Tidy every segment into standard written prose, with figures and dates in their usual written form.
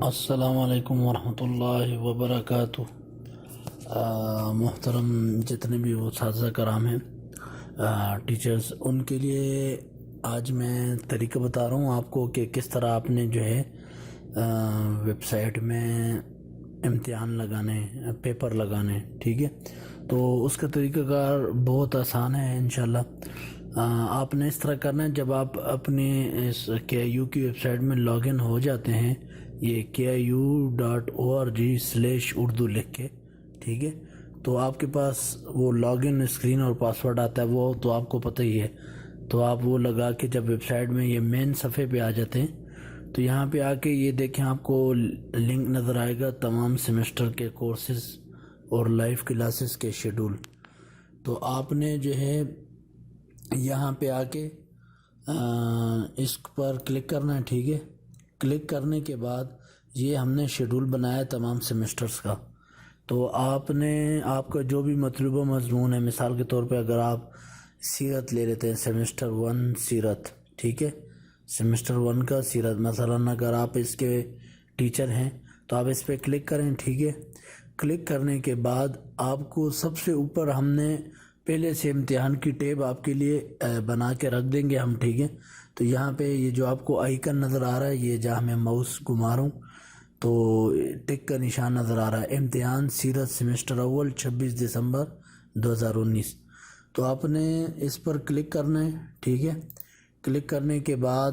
السلام علیکم ورحمۃ اللہ وبرکاتہ۔ محترم جتنے بھی اساتذہ کرام ہیں، ٹیچرز، ان کے لیے آج میں طریقہ بتا رہا ہوں آپ کو کہ کس طرح آپ نے جو ہے ویب سائٹ میں امتحان لگانے، پیپر لگانے، ٹھیک ہے۔ تو اس کا طریقہ کار بہت آسان ہے انشاءاللہ۔ آپ نے اس طرح کرنا ہے، جب آپ اپنے اس KIU کی ویب سائٹ میں لاگ ان ہو جاتے ہیں، یہ kiu.org/urdu لکھ کے، ٹھیک ہے، تو آپ کے پاس وہ لاگ ان اسکرین اور پاسورڈ آتا ہے، وہ تو آپ کو پتہ ہی ہے۔ تو آپ وہ لگا کے جب ویب سائٹ میں یہ مین صفحے پہ آ جاتے ہیں تو یہاں پہ آ کے یہ دیکھیں، آپ کو لنک نظر آئے گا تمام سیمسٹر کے کورسز اور لائیو کلاسز کے شیڈول۔ تو آپ نے جو ہے یہاں پہ آ کے اس پر کلک کرنا ہے، ٹھیک ہے۔ کلک کرنے کے بعد یہ ہم نے شیڈول بنایا تمام سیمسٹرز کا۔ تو آپ کا جو بھی مطلوبہ مضمون ہے، مثال کے طور پہ اگر آپ سیرت لے لیتے ہیں، سیمسٹر 1 سیرت، ٹھیک ہے، سیمسٹر 1 کا سیرت، مثلاً اگر آپ اس کے ٹیچر ہیں تو آپ اس پہ کلک کریں، ٹھیک ہے۔ کلک کرنے کے بعد آپ کو سب سے اوپر ہم نے پہلے سے امتحان کی ٹیب آپ کے لیے بنا کے رکھ دیں گے ہم، ٹھیک ہے۔ تو یہاں پہ یہ جو آپ کو آئیکن نظر آ رہا ہے، یہ جہاں میں ماؤس گھما رہا ہوں تو ٹک کا نشان نظر آ رہا ہے، امتحان سیرت سیمسٹر اول 26 دسمبر 2019۔ تو آپ نے اس پر کلک کرنا ہے، ٹھیک ہے۔ کلک کرنے کے بعد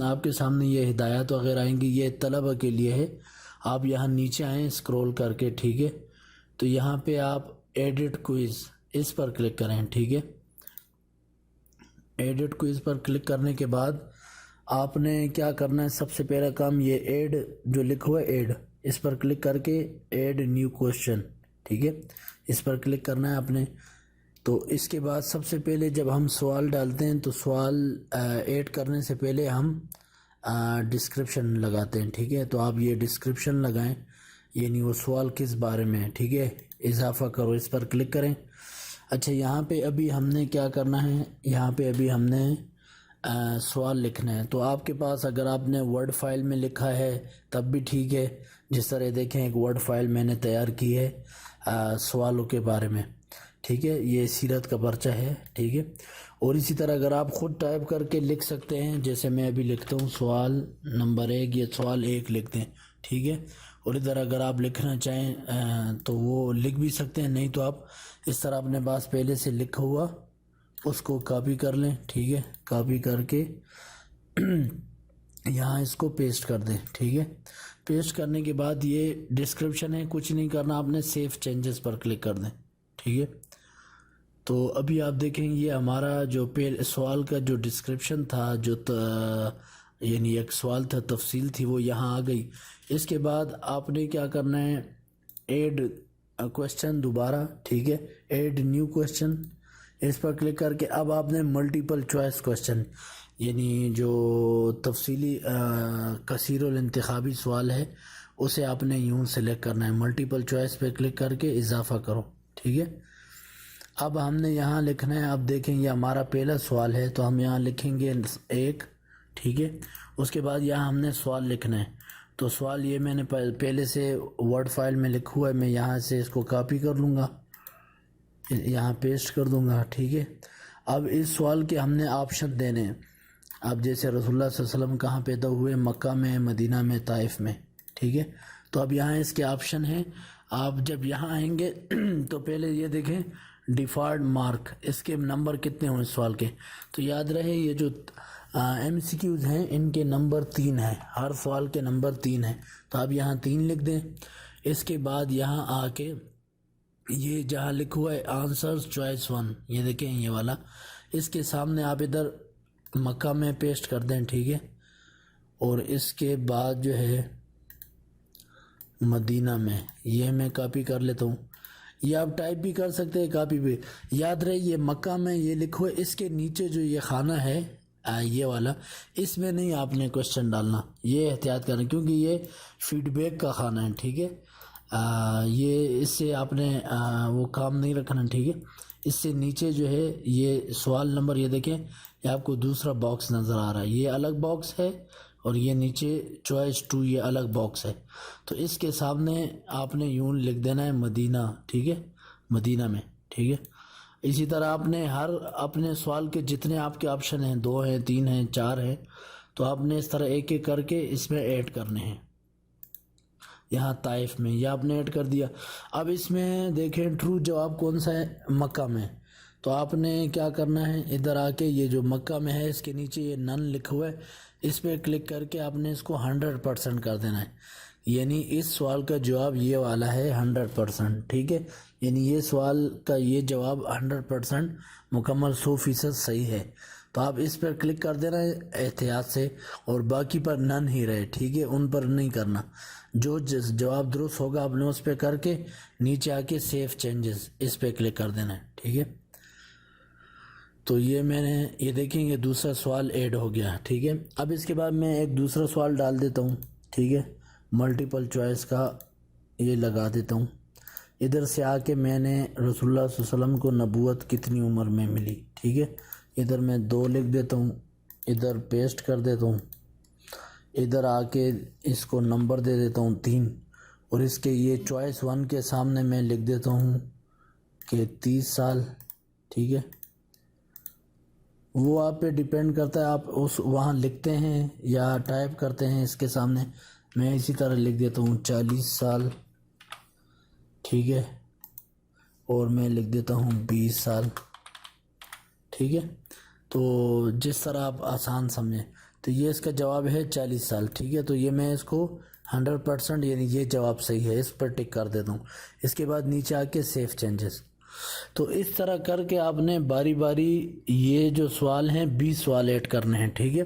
آپ کے سامنے یہ ہدایات وغیرہ آئیں گی، یہ طلبہ کے لیے ہے۔ آپ یہاں نیچے آئیں اسکرول کر کے، ٹھیک ہے۔ تو یہاں پہ آپ ایڈٹ کوئز اس پر کلک کریں، ٹھیک ہے۔ ایڈٹ کوئز پر کلک کرنے کے بعد آپ نے کیا کرنا ہے، سب سے پہلا کام یہ ایڈ جو لکھا ہوا ہے، ایڈ، اس پر کلک کر کے ایڈ نیو کوشچن، ٹھیک ہے، اس پر کلک کرنا ہے آپ نے۔ تو اس کے بعد سب سے پہلے جب ہم سوال ڈالتے ہیں تو سوال ایڈ کرنے سے پہلے ہم ڈسکرپشن لگاتے ہیں، ٹھیک ہے۔ تو آپ یہ ڈسکرپشن لگائیں، یعنی وہ سوال کس بارے میں ہے، ٹھیک ہے، اضافہ کرو، اس پر کلک کریں۔ اچھا، یہاں پہ ابھی ہم نے کیا کرنا ہے، یہاں پہ ابھی ہم نے سوال لکھنا ہے۔ تو آپ کے پاس اگر آپ نے ورڈ فائل میں لکھا ہے تب بھی ٹھیک ہے، جس طرح دیکھیں ایک ورڈ فائل میں نے تیار کی ہے سوالوں کے بارے میں، ٹھیک ہے، یہ سیرت کا پرچہ ہے، ٹھیک ہے۔ اور اسی طرح اگر آپ خود ٹائپ کر کے لکھ سکتے ہیں، جیسے میں ابھی لکھتا ہوں سوال نمبر 1، یہ سوال 1 لکھ دیں، ٹھیک ہے۔ اور ادھر اگر آپ لکھنا چاہیں تو وہ لکھ بھی سکتے ہیں، نہیں تو آپ اس طرح اپنے پاس پہلے سے لکھا ہوا اس کو کاپی کر لیں، ٹھیک ہے، کاپی کر کے یہاں اس کو پیسٹ کر دیں، ٹھیک ہے۔ پیسٹ کرنے کے بعد یہ ڈسکرپشن ہے، کچھ نہیں کرنا آپ نے، سیو چینجز پر کلک کر دیں، ٹھیک ہے۔ تو ابھی آپ دیکھیں یہ ہمارا جو سوال کا جو ڈسکرپشن تھا، جو یعنی ایک سوال تھا، تفصیل تھی، وہ یہاں آ گئی۔ اس کے بعد آپ نے کیا کرنا ہے، ایڈ کوشچن دوبارہ، ٹھیک ہے، ایڈ نیو کوشچن، اس پر کلک کر کے اب آپ نے ملٹیپل چوائس کوشچن، یعنی جو تفصیلی کثیر الانتخابی سوال ہے اسے آپ نے یوں سلیکٹ کرنا ہے، ملٹیپل چوائس پہ کلک کر کے اضافہ کرو، ٹھیک ہے۔ اب ہم نے یہاں لکھنا ہے، اب دیکھیں یہ ہمارا پہلا سوال ہے تو ہم یہاں لکھیں گے 1، ٹھیک ہے۔ اس کے بعد یہاں ہم نے سوال لکھنا ہے، تو سوال یہ میں نے پہلے سے ورڈ فائل میں لکھا ہوا ہے، میں یہاں سے اس کو کاپی کر لوں گا، یہاں پیسٹ کر دوں گا، ٹھیک ہے۔ اب اس سوال کے ہم نے آپشن دینے ہیں، اب جیسے رسول اللہ صلی اللہ علیہ وسلم کہاں پیدا ہوئے، مکہ میں، مدینہ میں، طائف میں، ٹھیک ہے۔ تو اب یہاں اس کے آپشن ہیں، آپ جب یہاں آئیں گے تو پہلے یہ دیکھیں ڈیفالٹ مارک، اس کے نمبر کتنے ہوں اس سوال کے، تو یاد رہے یہ جو MCQs ہیں ان کے نمبر 3 ہیں، ہر سوال کے نمبر 3 ہیں، تو آپ یہاں 3 لکھ دیں۔ اس کے بعد یہاں آ کے یہ جہاں لکھا ہوا ہے آنسرز چوائس 1، یہ دیکھیں یہ والا، اس کے سامنے آپ ادھر مکہ میں پیسٹ کر دیں، ٹھیک ہے۔ اور اس کے بعد جو ہے مدینہ میں، یہ میں کاپی کر لیتا ہوں، یہ آپ ٹائپ بھی کر سکتے ہیں، کاپی بھی، یاد رہے یہ مکہ میں یہ لکھو ہے، اس کے نیچے جو یہ خانہ ہے یہ والا، اس میں نہیں آپ نے کوشچن ڈالنا، یہ احتیاط کریں کیونکہ یہ فیڈ بیک کا خانہ ہے، ٹھیک ہے۔ یہ اس سے آپ نے وہ کام نہیں رکھنا، ٹھیک ہے۔ اس سے نیچے جو ہے یہ سوال نمبر، یہ دیکھیں یہ آپ کو دوسرا باکس نظر آ رہا ہے، یہ الگ باکس ہے اور یہ نیچے چوائس 2 یہ الگ باکس ہے. تو اس کے سامنے آپ نے یوں لکھ دینا ہے مدینہ. ٹھیک ہے, مدینہ میں. ٹھیک ہے, اسی طرح آپ نے ہر اپنے سوال کے جتنے آپ کے آپشن ہیں 2 ہیں 3 ہیں 4 ہیں تو آپ نے اس طرح ایک ایک کر کے اس میں ایڈ کرنے ہیں. یہاں طائف میں یہ آپ نے ایڈ کر دیا. اب اس میں دیکھیں ٹرو جواب کون سا ہے, مکہ میں. تو آپ نے کیا کرنا ہے, ادھر آ کے یہ جو مکہ میں ہے اس کے نیچے یہ نن لکھا ہوا ہے, اس پہ کلک کر کے آپ نے اس کو 100% کر دینا ہے. یعنی اس سوال کا جواب یہ والا ہے 100%. ٹھیک ہے, یعنی یہ سوال کا یہ جواب 100% مکمل 100% صحیح ہے. تو آپ اس پر کلک کر دینا ہے احتیاط سے, اور باقی پر نن ہی رہے. ٹھیک ہے, ان پر نہیں کرنا. جو جواب درست ہوگا آپ نے اس پہ کر کے نیچے آ کے سیو چینجز اس پہ کلک کر دینا ہے. ٹھیک ہے, تو یہ میں نے یہ دیکھیں یہ دوسرا سوال ایڈ ہو گیا. ٹھیک ہے, اب اس کے بعد میں ایک دوسرا سوال ڈال دیتا ہوں. ٹھیک ہے, ملٹیپل چوائس کا یہ لگا دیتا ہوں. ادھر سے آ کے میں نے رسول اللہ صلی اللہ علیہ وسلم کو نبوت کتنی عمر میں ملی. ٹھیک ہے, ادھر میں 2 لکھ دیتا ہوں, ادھر پیسٹ کر دیتا ہوں, ادھر آ کے اس کو نمبر دے دیتا ہوں 3, اور اس کے یہ چوائس 1 کے سامنے میں لکھ دیتا ہوں کہ 30 سال. ٹھیک ہے, وہ آپ پہ ڈیپینڈ کرتا ہے آپ اس وہاں لکھتے ہیں یا ٹائپ کرتے ہیں اس کے سامنے. میں اسی طرح لکھ دیتا ہوں 40 سال. ٹھیک ہے, اور میں لکھ دیتا ہوں 20 سال. ٹھیک ہے, تو جس طرح آپ آسان سمجھیں. تو یہ اس کا جواب ہے 40 سال. ٹھیک ہے, تو یہ میں اس کو 100% یعنی یہ جواب صحیح ہے اس پر ٹک کر دیتا ہوں. اس کے بعد نیچے آ کے سیو چینجز. تو اس طرح کر کے آپ نے باری باری یہ جو سوال ہیں 20 سوال ایڈ کرنے ہیں. ٹھیک ہے,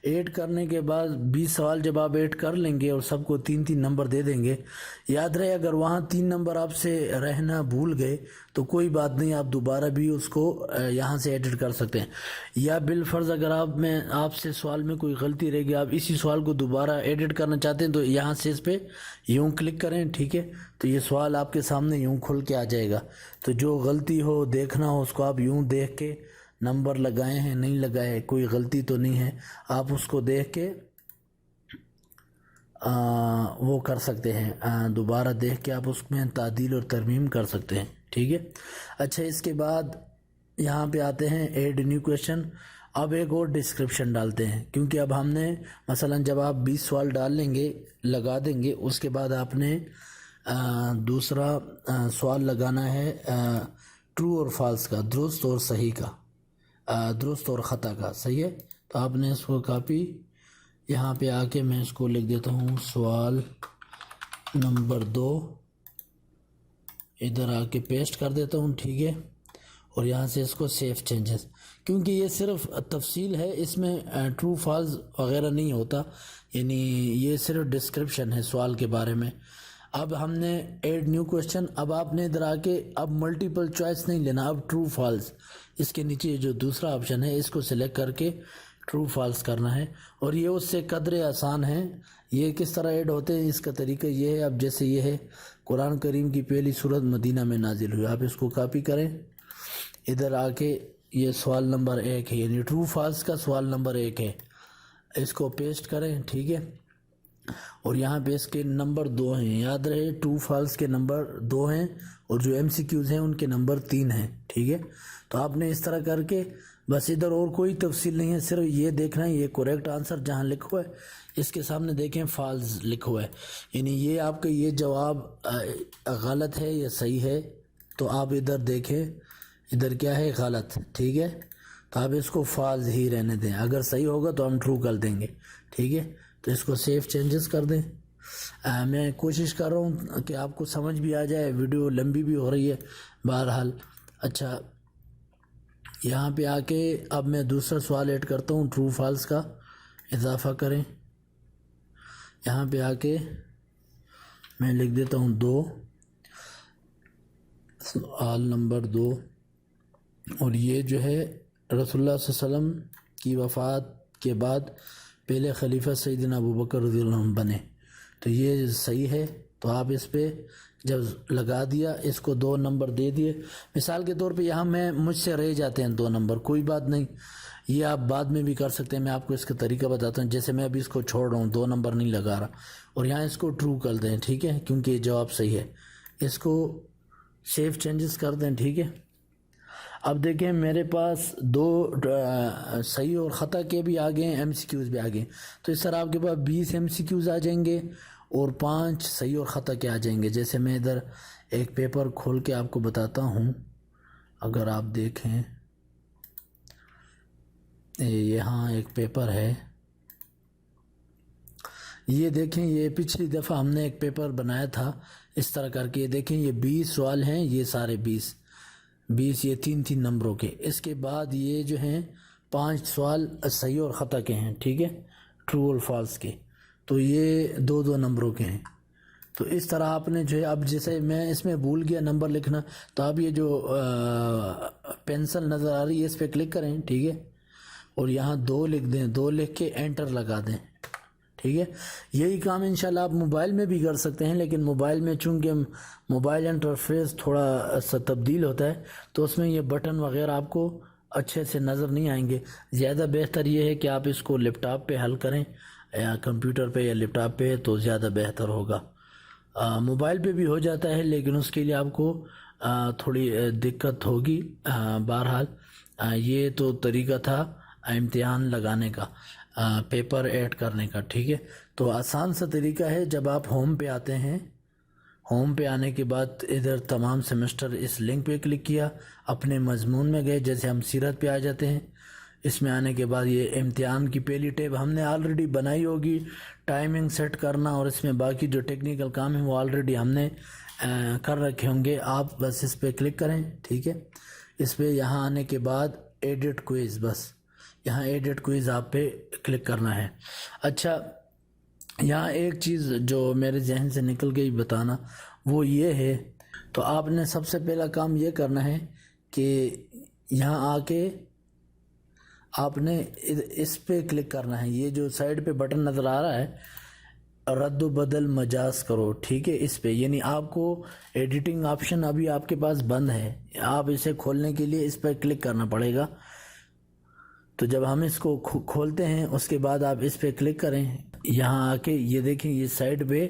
ایڈ کرنے کے بعد 20 سوال جب آپ ایڈ کر لیں گے اور سب کو 3 نمبر دے دیں گے, یاد رہے اگر وہاں 3 نمبر آپ سے رہنا بھول گئے تو کوئی بات نہیں, آپ دوبارہ بھی اس کو یہاں سے ایڈٹ کر سکتے ہیں. یا بالفرض اگر آپ سے سوال میں کوئی غلطی رہ گئی, آپ اسی سوال کو دوبارہ ایڈٹ کرنا چاہتے ہیں تو یہاں سے اس پہ یوں کلک کریں. ٹھیک ہے, تو یہ سوال آپ کے سامنے یوں کھل کے آ جائے گا. تو جو غلطی ہو دیکھنا ہو اس کو آپ یوں دیکھ کے نمبر لگائے ہیں نہیں لگائے, کوئی غلطی تو نہیں ہے, آپ اس کو دیکھ کے وہ کر سکتے ہیں, دوبارہ دیکھ کے آپ اس میں تعدیل اور ترمیم کر سکتے ہیں. ٹھیک ہے, اچھا اس کے بعد یہاں پہ آتے ہیں ایڈ نیو کویشچن. اب ایک اور ڈسکرپشن ڈالتے ہیں, کیونکہ اب ہم نے مثلا جب آپ 20 سوال ڈال لیں گے لگا دیں گے, اس کے بعد آپ نے دوسرا سوال لگانا ہے ٹرو اور فالس کا, درست اور صحیح کا, درست اور خطا کا. صحیح ہے, تو آپ نے اس کو کاپی یہاں پہ آ کے میں اس کو لکھ دیتا ہوں سوال نمبر 2, ادھر آ کے پیسٹ کر دیتا ہوں. ٹھیک ہے, اور یہاں سے اس کو سیو چینجز, کیونکہ یہ صرف تفصیل ہے, اس میں ٹرو فالس وغیرہ نہیں ہوتا, یعنی یہ صرف ڈسکرپشن ہے سوال کے بارے میں. اب ہم نے ایڈ نیو کویشچن, اب آپ نے ادھر آ کے اب ملٹیپل چوائس نہیں لینا, اب ٹرو فالس اس کے نیچے جو دوسرا آپشن ہے اس کو سلیکٹ کر کے ٹرو فالس کرنا ہے. اور یہ اس سے قدرے آسان ہے. یہ کس طرح ایڈ ہوتے ہیں, اس کا طریقہ یہ ہے, اب جیسے یہ ہے قرآن کریم کی پہلی سورت مدینہ میں نازل ہوئی, آپ اس کو کاپی کریں, ادھر آ کے یہ سوال نمبر 1 ہے یعنی ٹرو فالس کا سوال نمبر 1 ہے, اس کو پیسٹ کریں. ٹھیک ہے, اور یہاں پہ اس کے نمبر 2 ہیں, یاد رہے ٹرو فالس کے نمبر 2 ہیں اور جو MCQs ہیں ان کے نمبر 3 ہیں. ٹھیک ہے, تو آپ نے اس طرح کر کے بس, ادھر اور کوئی تفصیل نہیں ہے, صرف یہ دیکھنا ہے یہ کریکٹ آنسر جہاں لکھا ہوا ہے اس کے سامنے دیکھیں فالس لکھا ہوا ہے, یعنی یہ آپ کا یہ جواب غلط ہے یا صحیح ہے, تو آپ ادھر دیکھیں ادھر کیا ہے غلط. ٹھیک ہے, تو آپ اس کو فالس ہی رہنے دیں, اگر صحیح ہوگا تو ہم ٹرو کر دیں گے. ٹھیک ہے, تو اس کو سیو چینجز کر دیں. میں کوشش کر رہا ہوں کہ آپ کو سمجھ بھی آ جائے, ویڈیو لمبی بھی ہو رہی ہے بہرحال. اچھا یہاں پہ آ کے اب میں دوسرا سوال ایڈ کرتا ہوں, ٹرو فالس کا اضافہ کریں. یہاں پہ آ کے میں لکھ دیتا ہوں 2, سوال نمبر 2, اور یہ جو ہے رسول اللہ صلی اللہ علیہ وسلم کی وفات کے بعد پہلے خلیفہ سیدنا ابوبکر رضی اللہ عنہ بنے. تو یہ صحیح ہے. تو آپ اس پہ جب لگا دیا اس کو 2 نمبر دے دیے. مثال کے طور پہ یہاں مجھ سے رہ جاتے ہیں 2 نمبر، کوئی بات نہیں، یہ آپ بعد میں بھی کر سکتے ہیں. میں آپ کو اس کا طریقہ بتاتا ہوں. جیسے میں ابھی اس کو چھوڑ رہا ہوں، 2 نمبر نہیں لگا رہا، اور یہاں اس کو ٹرو کر دیں. ٹھیک ہے، کیونکہ یہ جواب صحیح ہے. اس کو سیو چینجز کر دیں. ٹھیک ہے، اب دیکھیں میرے پاس 2 صحیح اور خطا کے بھی آ گئے ہیں، ایم سی کیوز بھی آ گئے ہیں. تو اس طرح آپ کے پاس 20 ایم سی کیوز آ جائیں گے اور 5 صحیح اور خطا کے آ جائیں گے. جیسے میں ادھر ایک پیپر کھول کے آپ کو بتاتا ہوں. اگر آپ دیکھیں یہاں ایک پیپر ہے، یہ دیکھیں، یہ پچھلی دفعہ ہم نے ایک پیپر بنایا تھا اس طرح کر کے. یہ دیکھیں، یہ 20 سوال ہیں، یہ سارے 20 یہ 3 نمبروں کے. اس کے بعد یہ جو ہیں 5 سوال صحیح اور خطا کے ہیں. ٹھیک ہے، ٹرو اور فالس کے. تو یہ 2 نمبروں کے ہیں. تو اس طرح آپ نے جو ہے، اب جیسے میں اس میں بھول گیا نمبر لکھنا، تو آپ یہ جو پینسل نظر آ رہی ہے اس پہ کلک کریں. ٹھیک ہے، اور یہاں 2 لکھ دیں، 2 لکھ کے انٹر لگا دیں. ٹھیک ہے، یہی کام انشاءاللہ آپ موبائل میں بھی کر سکتے ہیں، لیکن موبائل میں چونکہ موبائل انٹرفیس تھوڑا سا تبدیل ہوتا ہے، تو اس میں یہ بٹن وغیرہ آپ کو اچھے سے نظر نہیں آئیں گے. زیادہ بہتر یہ ہے کہ آپ اس کو لیپ ٹاپ پہ حل کریں، یا کمپیوٹر پہ یا لیپ ٹاپ پہ، تو زیادہ بہتر ہوگا. موبائل پہ بھی ہو جاتا ہے، لیکن اس کے لیے آپ کو تھوڑی دقت ہوگی. بہرحال یہ تو طریقہ تھا امتحان لگانے کا، پیپر ایڈ کرنے کا. ٹھیک ہے، تو آسان سا طریقہ ہے. جب آپ ہوم پہ آتے ہیں، ہوم پہ آنے کے بعد ادھر تمام سیمسٹر اس لنک پہ کلک کیا، اپنے مضمون میں گئے. جیسے ہم سیرت پہ آ جاتے ہیں، اس میں آنے کے بعد یہ امتحان کی پہلی ٹیب ہم نے آلریڈی بنائی ہوگی، ٹائمنگ سیٹ کرنا، اور اس میں باقی جو ٹیکنیکل کام ہیں وہ آلریڈی ہم نے کر رکھے ہوں گے. آپ بس اس پہ کلک کریں. ٹھیک ہے، اس پہ یہاں آنے کے بعد ایڈٹ کوئز، بس یہاں ایڈٹ کوئز آپ پہ کلک کرنا ہے. اچھا، یہاں ایک چیز جو میرے ذہن سے نکل گئی بتانا، وہ یہ ہے، تو آپ نے سب سے پہلا کام یہ کرنا ہے کہ یہاں آ کے آپ نے اس پہ کلک کرنا ہے. یہ جو سائڈ پہ بٹن نظر آ رہا ہے، رد و بدل مجاز کرو. ٹھیک ہے، اس پہ یعنی آپ کو ایڈیٹنگ آپشن ابھی آپ کے پاس بند ہے، آپ اسے کھولنے کے لیے اس پہ کلک کرنا پڑے گا. تو جب ہم اس کو کھولتے ہیں، اس کے بعد آپ اس پہ کلک کریں. یہاں آ کے یہ دیکھیں، یہ سائڈ پہ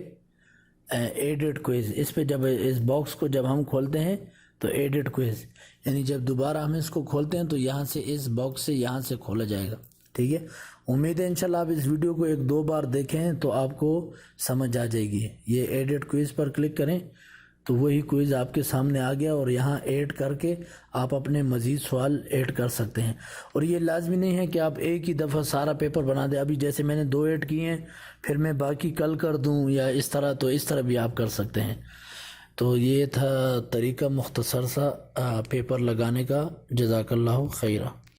ایڈٹ کوئز، اس پہ جب اس باکس کو جب ہم کھولتے ہیں تو ایڈٹ کوئز، یعنی جب دوبارہ ہم اس کو کھولتے ہیں تو یہاں سے اس باکس سے یہاں سے کھولا جائے گا. ٹھیک ہے، امید ہے انشاءاللہ آپ اس ویڈیو کو 1-2 بار دیکھیں تو آپ کو سمجھ آ جائے گی. یہ ایڈٹ کوئز پر کلک کریں تو وہی کوئز آپ کے سامنے آ گیا، اور یہاں ایڈ کر کے آپ اپنے مزید سوال ایڈ کر سکتے ہیں. اور یہ لازمی نہیں ہے کہ آپ ایک ہی دفعہ سارا پیپر بنا دیں. ابھی جیسے میں نے 2 ایڈ کیے ہیں، پھر میں باقی کل کر دوں یا اس طرح، تو اس طرح بھی آپ کر سکتے ہیں. تو یہ تھا طریقہ مختصر سا پیپر لگانے کا. جزاک اللہ خیرہ.